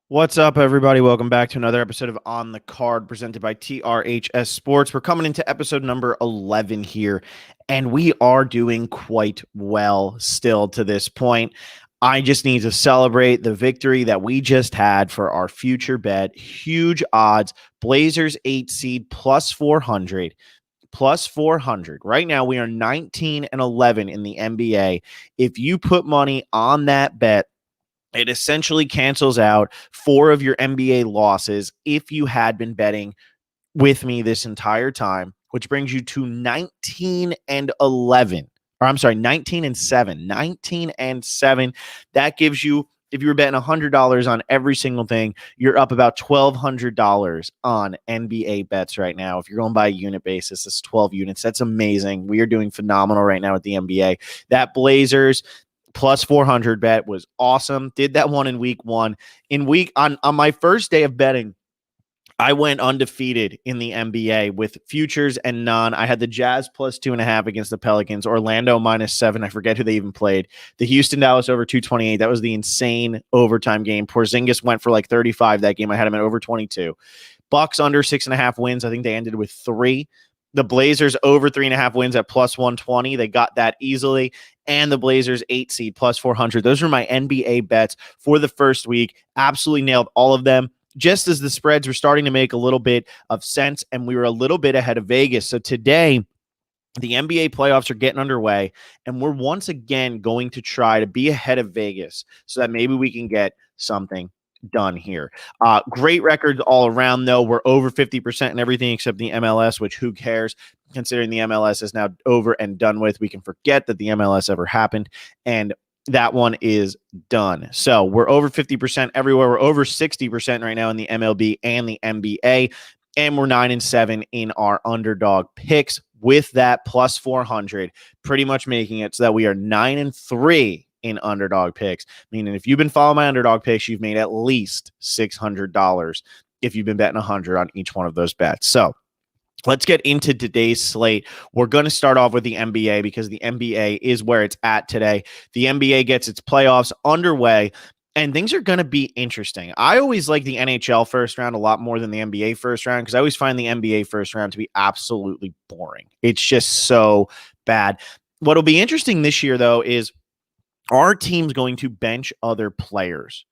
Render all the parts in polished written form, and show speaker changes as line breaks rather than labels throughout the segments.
What's up, everybody? Welcome back to another episode of On the Card presented by TRHS Sports. We're coming into episode number 11 here, and we are doing quite well still to this point. I just need to celebrate the victory that we just had for our future bet. Huge odds. Blazers 8 seed plus 400. Plus 400. Right now, we are 19 and 11 in the NBA. If you put money on that bet, it essentially cancels out 4 of your NBA losses if you had been betting with me this entire time, which brings you to 19 and 11. Or I'm sorry, 19 and 7. 19 and 7. That gives you, if you were betting $100 on every single thing, you're up about $1,200 on NBA bets right now. If you're going by a unit basis, it's 12 units. That's amazing. We are doing phenomenal right now with the NBA. That Blazers plus 400 bet was awesome. Did that one in week 1. On my first day of betting, I went undefeated in the NBA with futures and none. I had the Jazz plus 2.5 against the Pelicans, Orlando -7. I forget who they even played. The Houston Dallas over 228. That was the insane overtime game. Porzingis went for like 35 that game. I had him at over 22. Bucks under 6.5 wins. I think they ended with 3. The Blazers over 3.5 wins at plus 120. They got that easily. And the Blazers 8 seed plus 400. Those are my NBA bets for the first week. Absolutely nailed all of them. Just as the spreads were starting to make a little bit of sense, and we were a little bit ahead of Vegas. So today, the NBA playoffs are getting underway, and we're once again going to try to be ahead of Vegas so that maybe we can get something done here. Great records all around, though. We're over 50% in everything except the MLS, which who cares? Considering the MLS is now over and done with, we can forget that the MLS ever happened, and that one is done. So we're over 50% everywhere. We're over 60% right now in the MLB and the NBA, and we're 9 and 7 in our underdog picks with that plus 400, pretty much making it so that we are 9 and 3 in underdog picks, meaning if you've been following my underdog picks, you've made at least $600 if you've been betting 100 on each one of those bets. So let's get into today's slate. We're going to start off with the NBA because the NBA is where it's at today. The NBA gets its playoffs underway, and things are going to be interesting. I always like the NHL first round a lot more than the NBA first round because I always find the NBA first round to be absolutely boring. It's just so bad. What'll be interesting this year, though, is are teams going to bench other players?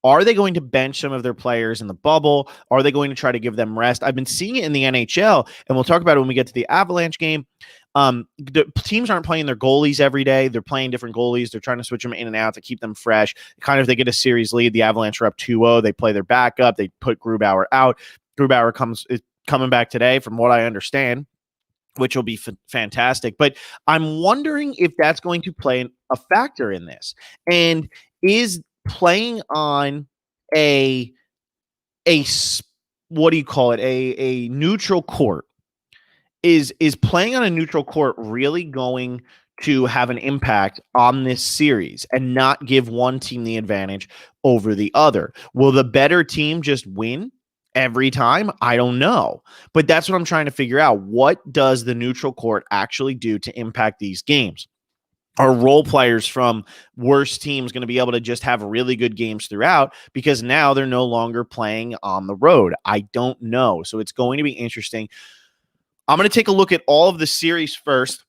Are they going to bench some of their players in the bubble? Are they going to try to give them rest? I've been seeing it in the NHL, and we'll talk about it when we get to the Avalanche game. The teams aren't playing their goalies every day. They're playing different goalies. They're trying to switch them in and out to keep them fresh. Kind of, they get a series lead. The Avalanche are up 2-0. They play their backup. They put Grubauer out. Grubauer is coming back today, from what I understand, which will be fantastic. But I'm wondering if that's going to play a factor in this. And is playing on a what do you call it? A neutral court. Is playing on a neutral court really going to have an impact on this series and not give one team the advantage over the other? Will the better team just win every time? I don't know. But that's what I'm trying to figure out. What does the neutral court actually do to impact these games? Are role players from worse teams going to be able to just have really good games throughout because now they're no longer playing on the road? I don't know. So it's going to be interesting. I'm going to take a look at all of the series first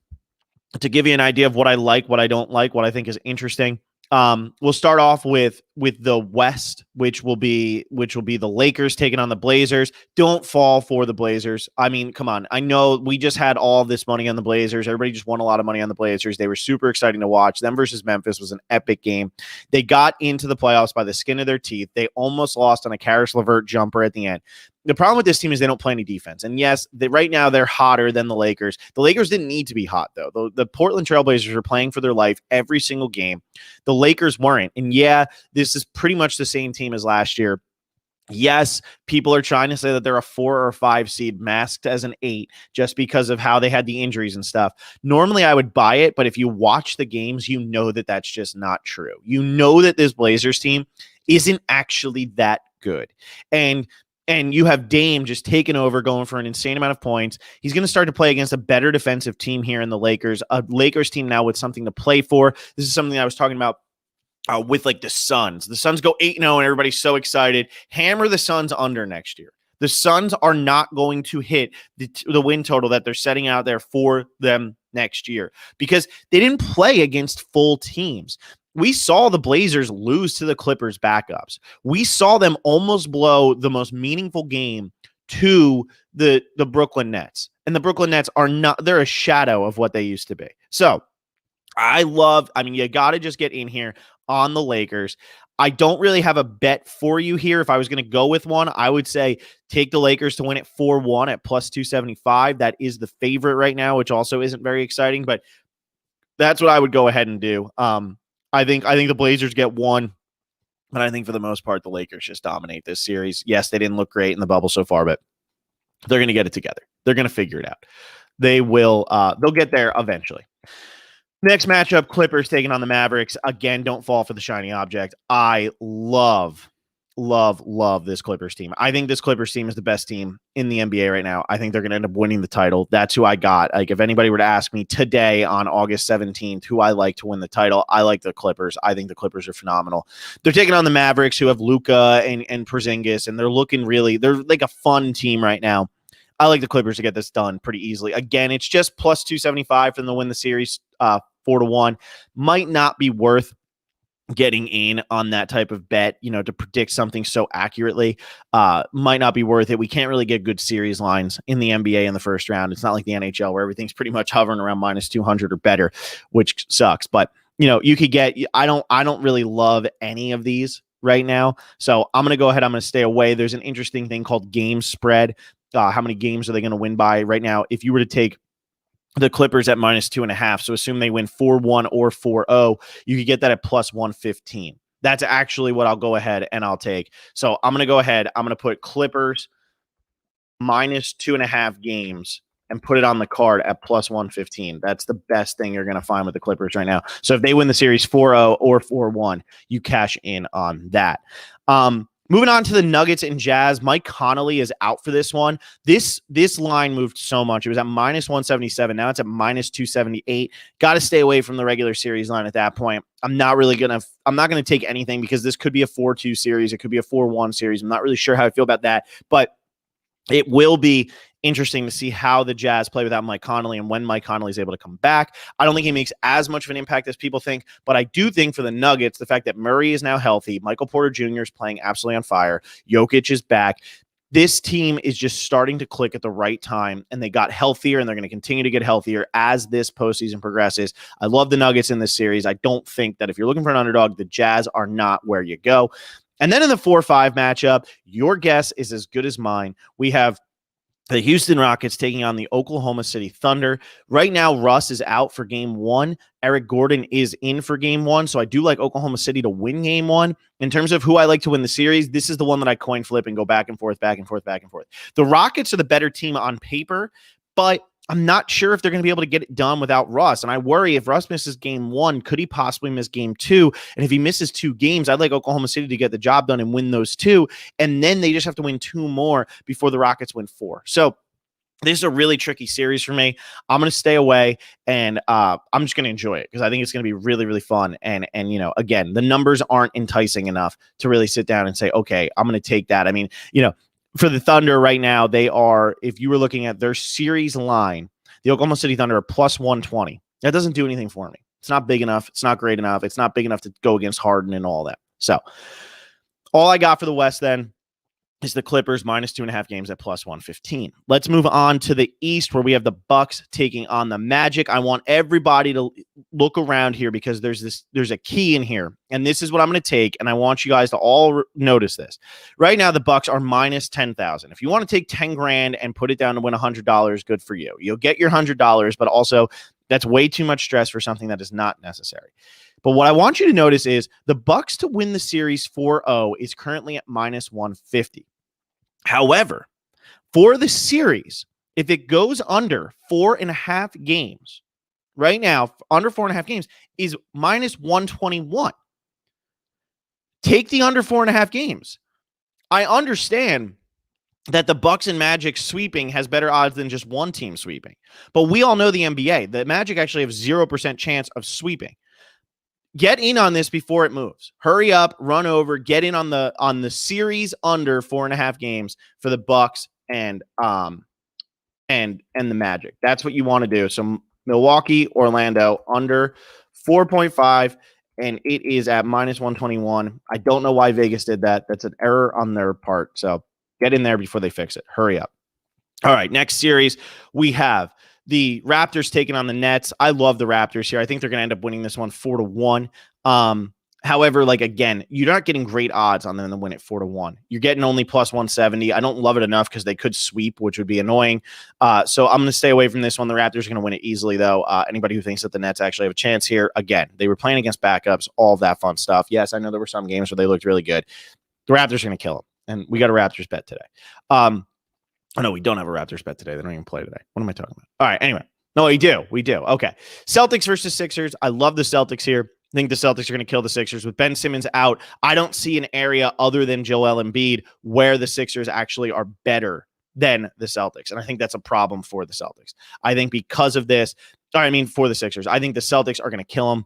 to give you an idea of what I like, what I don't like, what I think is interesting. We'll start off with the West, which will be the Lakers taking on the Blazers. Don't fall for the Blazers. I mean, come on. I know we just had all of this money on the Blazers. Everybody just won a lot of money on the Blazers. They were super exciting to watch. Them versus Memphis was an epic game. They got into the playoffs by the skin of their teeth. They almost lost on a Karis LeVert jumper at the end. The problem with this team is they don't play any defense. And yes, right now they're hotter than the Lakers. The Lakers didn't need to be hot, though. The Portland Trailblazers were playing for their life every single game. The Lakers weren't. And yeah, this is pretty much the same team as last year. Yes, people are trying to say that they're a 4 or 5 seed masked as an 8 just because of how they had the injuries and stuff. Normally, I would buy it, but if you watch the games, you know that that's just not true. You know that this Blazers team isn't actually that good. And you have Dame just taking over, going for an insane amount of points. He's going to start to play against a better defensive team here in the Lakers, a Lakers team now with something to play for. This is something I was talking about with like the Suns. The Suns go 8-0 and everybody's so excited. Hammer the Suns under next year. The Suns are not going to hit the win total that they're setting out there for them next year because they didn't play against full teams. We saw the Blazers lose to the Clippers backups. We saw them almost blow the most meaningful game to the Brooklyn Nets. And the Brooklyn Nets are not, they're a shadow of what they used to be. So you got to just get in here on the Lakers. I don't really have a bet for you here. If I was going to go with one, I would say take the Lakers to win it 4-1 at plus 275. That is the favorite right now, which also isn't very exciting, but that's what I would go ahead and do. I think the Blazers get one, but I think for the most part, the Lakers just dominate this series. Yes, they didn't look great in the bubble so far, but they're going to get it together. They're going to figure it out. They will. They'll get there eventually. Next matchup, Clippers taking on the Mavericks. Again, don't fall for the shiny object. I love this Clippers team. I think this Clippers team is the best team in the NBA right now. I think they're going to end up winning the title. That's who I got. Like, if anybody were to ask me today on August 17th who I like to win the title, I like the Clippers. I think the Clippers are phenomenal. They're taking on the Mavericks, who have Luka and Porzingis, and they're like a fun team right now. I like the Clippers to get this done pretty easily. Again, it's just plus 275 for them to win the series 4-1. Might not be worth getting in on that type of bet, to predict something so accurately. Might not be worth it. We can't really get good series lines in the NBA in the first round. It's not like the NHL where everything's pretty much hovering around minus 200 or better, which sucks. But, you could get, I don't really love any of these right now. So I'm going to go ahead. I'm going to stay away. There's an interesting thing called game spread. How many games are they going to win by right now? If you were to take the Clippers at minus 2.5, so assume they win 4-1 or 4-0, you could get that at plus 115. That's actually what I'll go ahead and I'll take. So I'm going to go ahead. I'm going to put Clippers minus 2.5 games and put it on the card at plus 115. That's the best thing you're going to find with the Clippers right now. So if they win the series 4-0 or 4-1, you cash in on that. Moving on to the Nuggets and Jazz, Mike Conley is out for this one. This line moved so much. It was at minus 177. Now it's at minus 278. Got to stay away from the regular series line at that point. I'm not going to take anything because this could be a 4-2 series. It could be a 4-1 series. I'm not really sure how I feel about that, but it will be interesting to see how the Jazz play without Mike Conley and when Mike Conley is able to come back. I don't think he makes as much of an impact as people think, but I do think for the Nuggets, the fact that Murray is now healthy, Michael Porter Jr. is playing absolutely on fire, Jokic is back. This team is just starting to click at the right time, and they got healthier, and they're going to continue to get healthier as this postseason progresses. I love the Nuggets in this series. I don't think that if you're looking for an underdog, the Jazz are not where you go. And then in the 4-5 matchup, your guess is as good as mine. We have the Houston Rockets taking on the Oklahoma City Thunder. Right now, Russ is out for game one. Eric Gordon is in for game one. So I do like Oklahoma City to win game one. In terms of who I like to win the series, this is the one that I coin flip and go back and forth, back and forth, back and forth. The Rockets are the better team on paper, but I'm not sure if they're going to be able to get it done without Russ. And I worry if Russ misses game one, could he possibly miss game two? And if he misses 2 games, I'd like Oklahoma City to get the job done and win those 2. And then they just have to win 2 more before the Rockets win 4. So this is a really tricky series for me. I'm going to stay away, and I'm just going to enjoy it because I think it's going to be really, really fun. And again, the numbers aren't enticing enough to really sit down and say, okay, I'm going to take that. I mean, for the Thunder right now, they are, if you were looking at their series line, the Oklahoma City Thunder are plus 120. That doesn't do anything for me. It's not big enough. It's not great enough. It's not big enough to go against Harden and all that. So all I got for the West then is the Clippers minus 2.5 games at plus 115. Let's move on to the East, where we have the Bucks taking on the Magic. I want everybody to look around here because there's a key in here, and this is what I'm going to take, and I want you guys to all notice this. Right now, the Bucks are minus 10,000. If you want to take 10 grand and put it down to win $100, good for you. You'll get your $100, but also that's way too much stress for something that is not necessary. But what I want you to notice is the Bucks to win the series 4-0 is currently at minus 150. However, for the series, if it goes under 4.5 games, right now, under 4.5 games is minus 121. Take the under 4.5 games. I understand that the Bucks and Magic sweeping has better odds than just one team sweeping. But we all know the NBA. The Magic actually have 0% chance of sweeping. get in on this before it moves. Hurry up, run over, get in on the series under 4.5 games for the Bucks and the Magic. That's what you want to do. So Milwaukee, Orlando under 4.5, and it is at minus 121. I don't know why Vegas did that. That's an error on their part. So get in there before they fix it. Hurry up. All right, next series we have the Raptors taking on the Nets. I love the Raptors here. I think they're going to end up winning this one 4-1. However, like, again, you're not getting great odds on them to win it 4-1. You're getting only plus 170. I don't love it enough because they could sweep, which would be annoying. So I'm going to stay away from this one. The Raptors are going to win it easily, though. Anybody who thinks that the Nets actually have a chance here, again, they were playing against backups, all of that fun stuff. Yes, I know there were some games where they looked really good. The Raptors are going to kill them, and we got a Raptors bet today. Oh, no, we don't have a Raptors bet today. They don't even play today. What am I talking about? All right, anyway. No, we do. We do. Okay. Celtics versus Sixers. I love the Celtics here. I think the Celtics are going to kill the Sixers. With Ben Simmons out, I don't see an area other than Joel Embiid where the Sixers actually are better than the Celtics. And I think that's a problem for the Celtics. I think because of this, for the Sixers, I think the Celtics are going to kill them.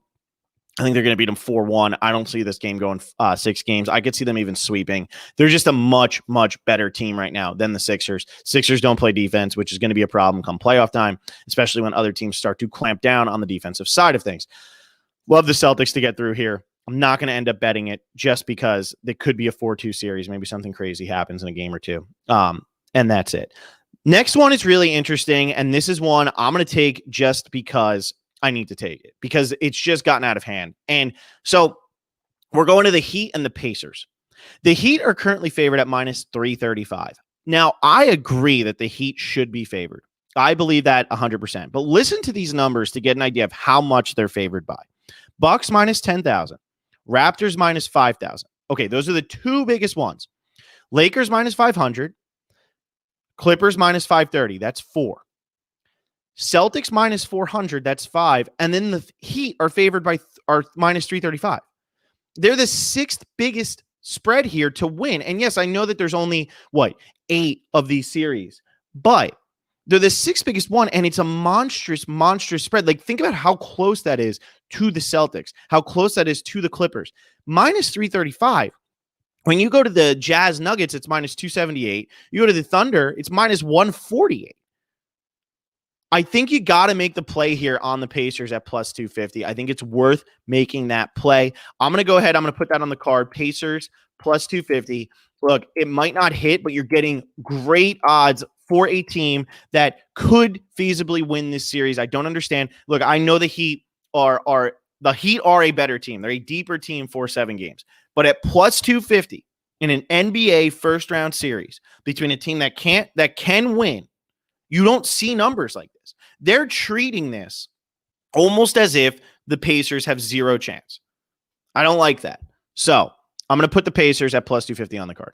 I think they're going to beat them 4-1. I don't see this game going 6 games. I could see them even sweeping. They're just a much, much better team right now than the Sixers. Sixers don't play defense, which is going to be a problem come playoff time, especially when other teams start to clamp down on the defensive side of things. Love the Celtics to get through here. I'm not going to end up betting it just because it could be a 4-2 series. Maybe something crazy happens in a game or two. And that's it. Next one is really interesting, and this is one I'm going to take just because I need to take it because it's just gotten out of hand. And so we're going to the Heat and the Pacers. The Heat are currently favored at minus 335. Now, I agree that the Heat should be favored. I believe that 100%. But listen to these numbers to get an idea of how much they're favored by. Bucks minus 10,000. Raptors minus 5,000. Okay, those are the two biggest ones. Lakers minus 500. Clippers minus 530. That's 4. Celtics minus 400, that's 5. And then the Heat are favored by minus 335. They're the 6th biggest spread here to win. And yes, I know that there's only, 8 of these series. But they're the 6th biggest one, and it's a monstrous, monstrous spread. Like, think about how close that is to the Celtics, how close that is to the Clippers. Minus 335. When you go to the Jazz Nuggets, it's minus 278. You go to the Thunder, it's minus 148. I think you got to make the play here on the Pacers at plus 250. I think it's worth making that play. I'm going to go ahead. I'm going to put that on the card. Pacers plus 250. Look, it might not hit, but you're getting great odds for a team that could feasibly win this series. I don't understand. Look, I know the Heat are a better team. They're a deeper team for 7 games. But at plus 250 in an NBA first round series between a team that can win, you don't see numbers like this. They're treating this almost as if the Pacers have 0 chance. I don't like that. So I'm going to put the Pacers at plus 250 on the card.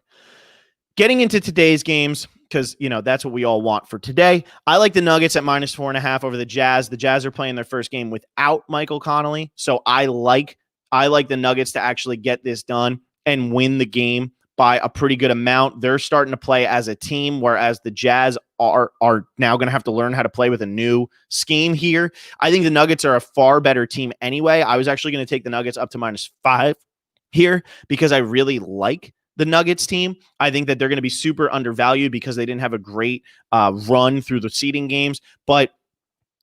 Getting into today's games, because, that's what we all want for today. I like the Nuggets at minus 4.5 over the Jazz. The Jazz are playing their first game without Michael Connolly. So I like the Nuggets to actually get this done and win the game by a pretty good amount. They're starting to play as a team, whereas the Jazz are now going to have to learn how to play with a new scheme here. I think the Nuggets are a far better team anyway. I was actually going to take the Nuggets up to minus 5 here because I really like the Nuggets team. I think that they're going to be super undervalued because they didn't have a great run through the seeding games, but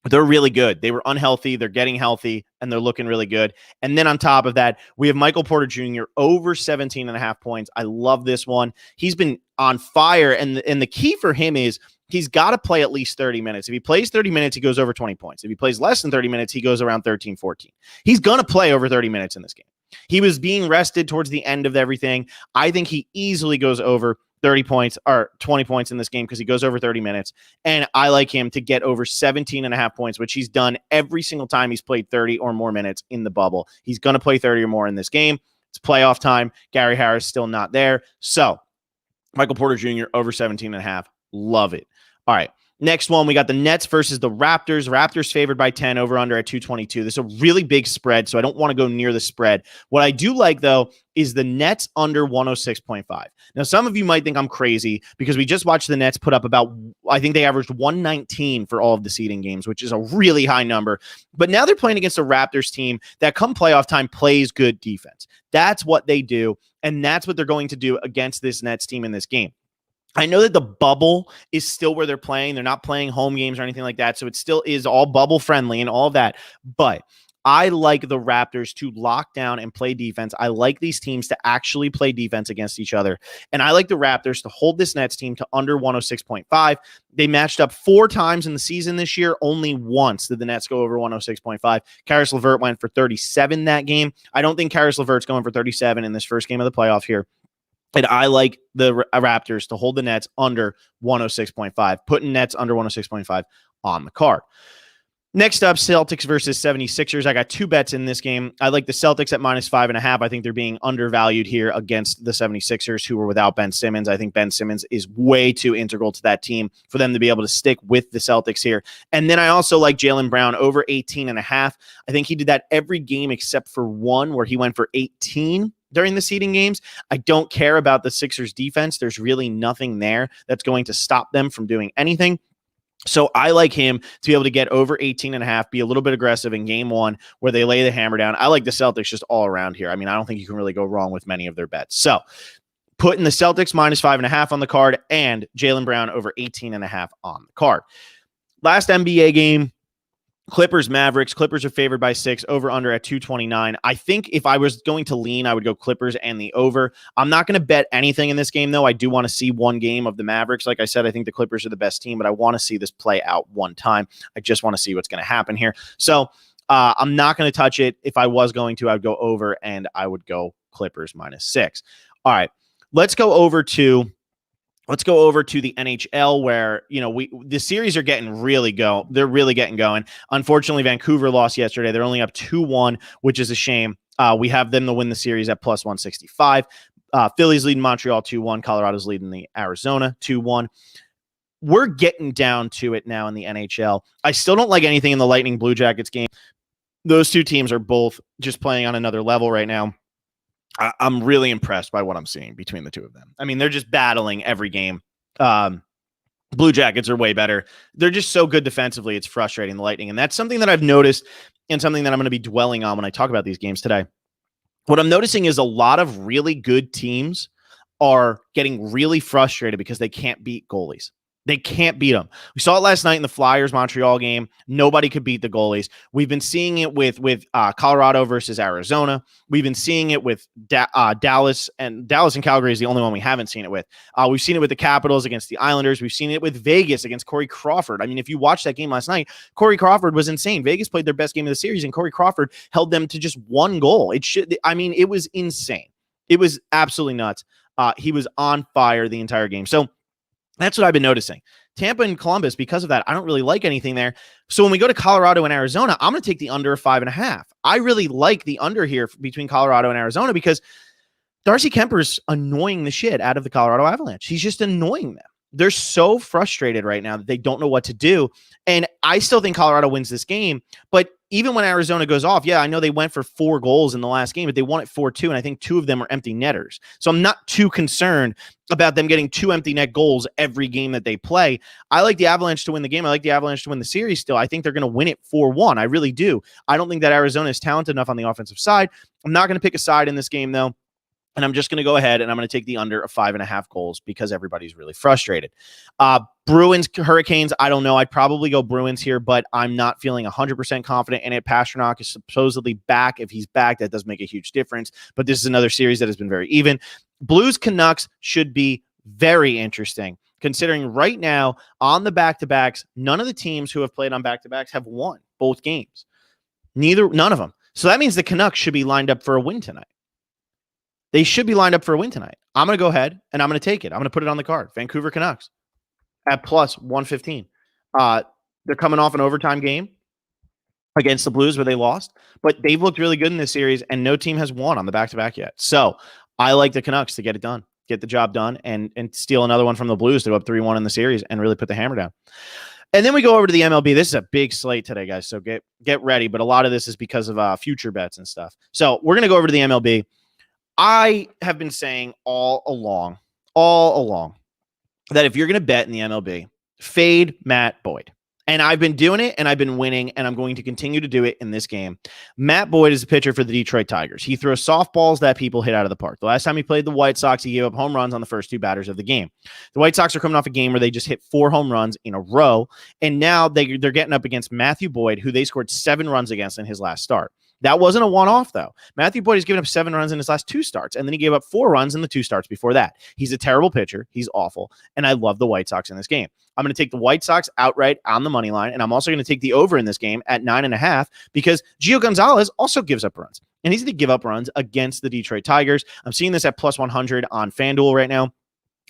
they're really good. They were unhealthy. They're getting healthy, and they're looking really good. And then on top of that, we have Michael Porter Jr. over 17.5 points. I love this one. He's been on fire, and the key for him is he's got to play at least 30 minutes. If he plays 30 minutes, he goes over 20 points. If he plays less than 30 minutes, he goes around 13, 14. He's going to play over 30 minutes in this game. He was being rested towards the end of everything. I think he easily goes over 30 points or 20 points in this game because he goes over 30 minutes. And I like him to get over 17.5 points, which he's done every single time he's played 30 or more minutes in the bubble. He's going to play 30 or more in this game. It's playoff time. Gary Harris still not there. So Michael Porter Jr. over 17.5. Love it. All right. Next one, we got the Nets versus the Raptors. Raptors favored by 10, over under at 222. This is a really big spread, so I don't want to go near the spread. What I do like, though, is the Nets under 106.5. Now, some of you might think I'm crazy because we just watched the Nets put up about, I think they averaged 119 for all of the seeding games, which is a really high number. But now they're playing against a Raptors team that come playoff time plays good defense. That's what they do, and that's what they're going to do against this Nets team in this game. I know that the bubble is still where they're playing. They're not playing home games or anything like that. So it still is all bubble friendly and all of that. But I like the Raptors to lock down and play defense. I like these teams to actually play defense against each other. And I like the Raptors to hold this Nets team to under 106.5. They matched up 4 times in the season this year. Only once did the Nets go over 106.5. Caris LeVert went for 37 that game. I don't think Caris LeVert's going for 37 in this first game of the playoff here. And I like the Raptors to hold the Nets under 106.5, putting Nets under 106.5 on the card. Next up, Celtics versus 76ers. I got 2 bets in this game. I like the Celtics at -5.5. I think they're being undervalued here against the 76ers, who are without Ben Simmons. I think Ben Simmons is way too integral to that team for them to be able to stick with the Celtics here. And then I also like Jaylen Brown over 18.5. I think he did that every game except for one where he went for 18 during the seeding games. I don't care about the Sixers defense. There's really nothing there that's going to stop them from doing anything. So I like him to be able to get over 18.5, be a little bit aggressive in game 1 where they lay the hammer down. I like the Celtics just all around here. I mean, I don't think you can really go wrong with many of their bets. So putting the Celtics -5.5 on the card and Jaylen Brown over 18.5 on the card. Last NBA game, Clippers, Mavericks. Clippers are favored by 6, over under at 229. I think if I was going to lean, I would go Clippers and the over. I'm not going to bet anything in this game, though. I do want to see one game of the Mavericks. Like I said, I think the Clippers are the best team, but I want to see this play out one time. I just want to see what's going to happen here. So I'm not going to touch it. If I was going to, I would go over, and I would go Clippers -6. All right, let's go over to the NHL where, the series are getting they're really getting going. Unfortunately, Vancouver lost yesterday. They're only up 2-1, which is a shame. We have them to win the series at +165. Philly's leading Montreal 2-1. Colorado's leading the Arizona 2-1. We're getting down to it now in the NHL. I still don't like anything in the Lightning Blue Jackets game. Those two teams are both just playing on another level right now. I'm really impressed by what I'm seeing between the two of them. I mean, they're just battling every game. Blue Jackets are way better. They're just so good defensively. It's frustrating, the Lightning. And that's something that I've noticed and something that I'm going to be dwelling on when I talk about these games today. What I'm noticing is a lot of really good teams are getting really frustrated because they can't beat goalies. They can't beat them. We saw it last night in the Flyers-Montreal game. Nobody could beat the goalies. We've been seeing it with Colorado versus Arizona. We've been seeing it with Dallas and Calgary is the only one we haven't seen it with. We've seen it with the Capitals against the Islanders. We've seen it with Vegas against Corey Crawford. I mean, if you watched that game last night, Corey Crawford was insane. Vegas played their best game of the series, and Corey Crawford held them to just 1 goal. It was insane. It was absolutely nuts. He was on fire the entire game. So that's what I've been noticing. Tampa and Columbus, because of that, I don't really like anything there. So when we go to Colorado and Arizona, I'm going to take the under 5.5. I really like the under here between Colorado and Arizona because Darcy Kemper's annoying the shit out of the Colorado Avalanche. He's just annoying them. They're so frustrated right now that they don't know what to do. And I still think Colorado wins this game. But even when Arizona goes off, I know they went for 4 goals in the last game, but they won it 4-2. And I think 2 of them are empty netters. So I'm not too concerned about them getting 2 empty net goals every game that they play. I like the Avalanche to win the game. I like the Avalanche to win the series still. I think they're going to win it 4-1. I really do. I don't think that Arizona is talented enough on the offensive side. I'm not going to pick a side in this game, though. And I'm just going to go ahead and I'm going to take the under of 5.5 goals because everybody's really frustrated. Bruins, Hurricanes, I don't know. I'd probably go Bruins here, but I'm not feeling 100% confident in it. Pastrnak is supposedly back. If he's back, that does make a huge difference. But this is another series that has been very even. Blues, Canucks should be very interesting, considering right now on the back-to-backs, none of the teams who have played on back-to-backs have won both games. None of them. So that means the Canucks should be lined up for a win tonight. They should be lined up for a win tonight. I'm going to go ahead and I'm going to take it. I'm going to put it on the card. Vancouver Canucks at +115. They're coming off an overtime game against the Blues where they lost, but they've looked really good in this series and no team has won on the back-to-back yet. So I like the Canucks to get it done, get the job done, and steal another one from the Blues to go up 3-1 in the series and really put the hammer down. And then we go over to the MLB. This is a big slate today, guys. So get ready. But a lot of this is because of future bets and stuff. So we're going to go over to the MLB. I have been saying all along, that if you're going to bet in the MLB, fade Matt Boyd. And I've been doing it, and I've been winning, and I'm going to continue to do it in this game. Matt Boyd is a pitcher for the Detroit Tigers. He throws softballs that people hit out of the park. The last time he played the White Sox, he gave up home runs on the first 2 batters of the game. The White Sox are coming off a game where they just hit 4 home runs in a row, and now they're getting up against Matthew Boyd, who they scored 7 runs against in his last start. That wasn't a one-off, though. Matthew Boyd has given up 7 runs in his last 2 starts, and then he gave up 4 runs in the 2 starts before that. He's a terrible pitcher. He's awful, and I love the White Sox in this game. I'm going to take the White Sox outright on the money line, and I'm also going to take the over in this game at 9.5 because Gio Gonzalez also gives up runs, and he's going to give up runs against the Detroit Tigers. I'm seeing this at plus 100 on FanDuel right now.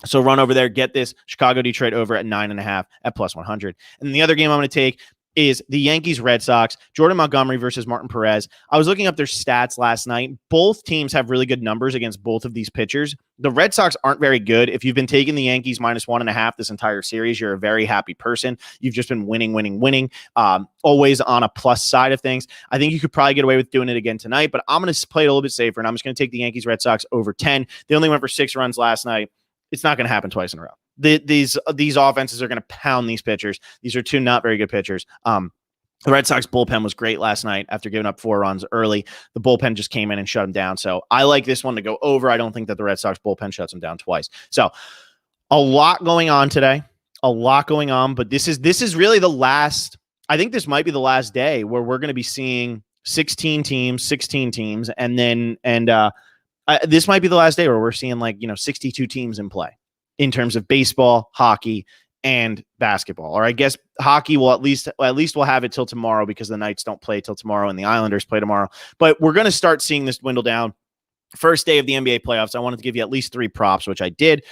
So run over there, get this Chicago-Detroit over at 9.5 at plus 100. And the other game I'm going to take is the Yankees-Red Sox, Jordan Montgomery versus Martin Perez. I was looking up their stats last night. Both teams have really good numbers against both of these pitchers. The Red Sox aren't very good. If you've been taking the Yankees minus 1.5 this entire series, you're a very happy person. You've just been winning, always on a plus side of things. I think you could probably get away with doing it again tonight, but I'm going to play it a little bit safer, and I'm just going to take the Yankees-Red Sox over 10. They only went for 6 runs last night. It's not going to happen twice in a row. These offenses are going to pound these pitchers. These are 2 not very good pitchers. The Red Sox bullpen was great last night after giving up 4 runs early. The bullpen just came in and shut them down. So I like this one to go over. I don't think that the Red Sox bullpen shuts them down twice. So a lot going on today, but this is really the last. I think this might be the last day where we're going to be seeing 16 teams, and then this might be the last day where we're seeing 62 teams in play in terms of baseball, hockey, and basketball. Or I guess hockey will at least we'll have it till tomorrow because the Knights don't play till tomorrow and the Islanders play tomorrow. But we're going to start seeing this dwindle down. First day of the NBA playoffs, I wanted to give you at least 3 props, which I did.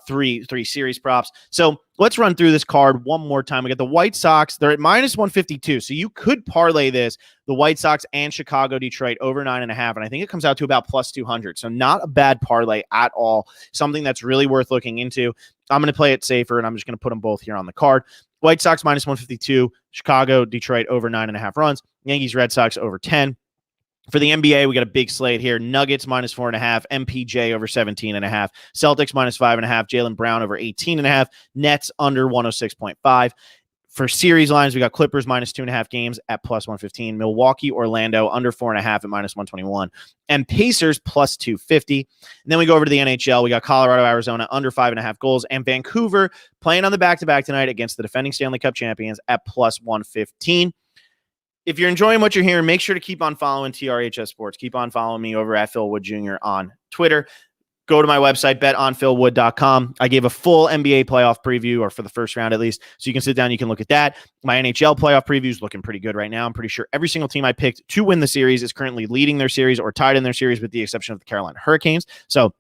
Three series props. So let's run through this card one more time. We got the White Sox. They're at minus 152. So you could parlay this, the White Sox and Chicago, Detroit over 9.5. And I think it comes out to about plus 200. So not a bad parlay at all. Something that's really worth looking into. I'm going to play it safer, and I'm just going to put them both here on the card. White Sox minus 152. Chicago, Detroit over 9.5 runs. Yankees, Red Sox over 10. For the NBA, we got a big slate here. Nuggets minus 4.5, MPJ over 17.5, Celtics minus 5.5, Jaylen Brown over 18.5, Nets under 106.5. For series lines, we got Clippers minus 2.5 games at plus 115, Milwaukee, Orlando under 4.5 at minus 121, and Pacers plus 250. And then we go over to the NHL. We got Colorado, Arizona under 5.5 goals, and Vancouver playing on the back-to-back tonight against the defending Stanley Cup champions at plus 115. If you're enjoying what you're hearing, make sure to keep on following TRHS Sports. Keep on following me over at Phil Wood Jr. on Twitter. Go to my website, betonphilwood.com. I gave a full NBA playoff preview, or for the first round at least, so you can sit down, you can look at that. My NHL playoff preview is looking pretty good right now. I'm pretty sure every single team I picked to win the series is currently leading their series or tied in their series with the exception of the Carolina Hurricanes. So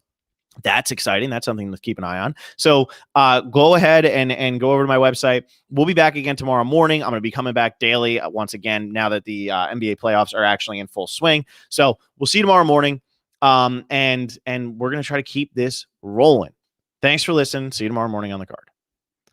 that's exciting. That's something to keep an eye on. So go ahead and go over to my website. We'll be back again tomorrow morning. I'm going to be coming back daily once again now that the NBA playoffs are actually in full swing. So we'll see you tomorrow morning. And we're going to try to keep this rolling. Thanks for listening. See you tomorrow morning on the card.